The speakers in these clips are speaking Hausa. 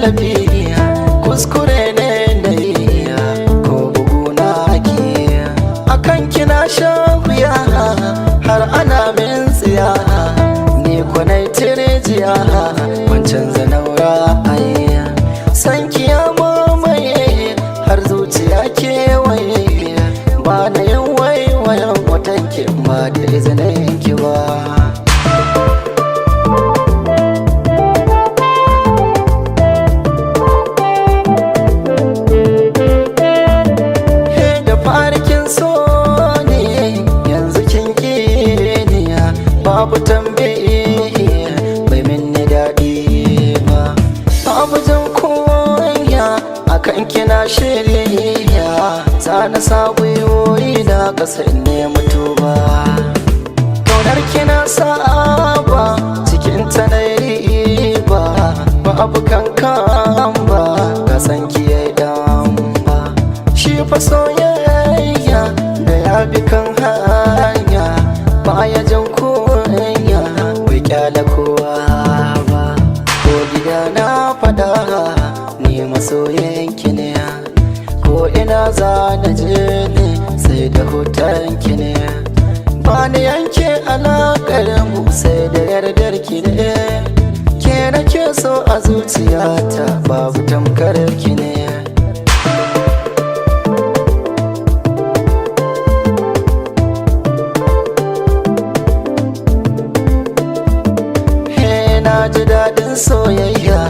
tallafi, kuskure ne da yi ko bugu na ake. Akan kina shan wuya har ana min tsiya, ni kwanai tirjiya wancan zanaura ayi. San kiya mamaye har zuciya kewaye, ba na yin waiwayen watanki ba da izinin ki ba. Babu tambayi bai minni daɗi ba, babu jin koya akan kina shirya. Zana sa gwiwoyi na ƙasa in nemi tuba, ƙaunar kina saba cikin ta na riba. Babu kankan ba ka san ki yayi dan ba, shi fa soyayya da ya bi kan hanya baya jin kunya bai kyala kowa ba. Ko gida na fada ni masoyinki ne, ko ina za na je ne sai da hotonki ne. Ba ni yanke alaƙar mu sai da yardar ki ne, ke nake so a zuciyata babu tamkar ki ne. Na ji daɗin soyayya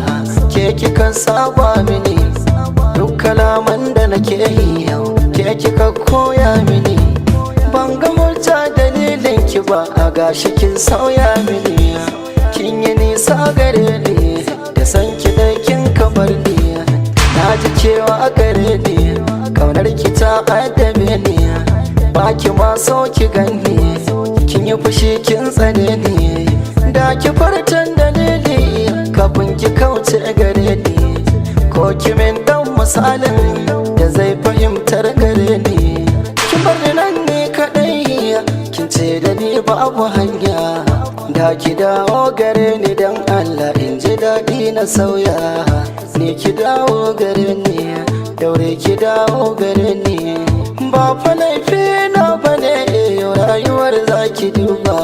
ke kika saba mini, duk kalaman da nake yi yau ke kika koya mini. Ban ga murta dalilin ki ba a gashi kin sauya mini, kin yi nisa gare ni da san ki da kin kabar ni. Na ji cewa a gare ni ƙaunar ki ta addabe ni, ba ki ma so ki gani kin yi fushi kin tsane ni. Da ki fartan dalili kafin ki kauce gare ni, ko kimin dan misalin da zai fahimtar gare ni. Kin bar ni nan ne kadai kin ce da ni babu hanya, da ki dawo gare ni dan Allah in ji daɗi na sauya. Ni ki dawo gare ni, daure ki dawo gare ni. Ba fa laifi na bane rayuwar zaki duba,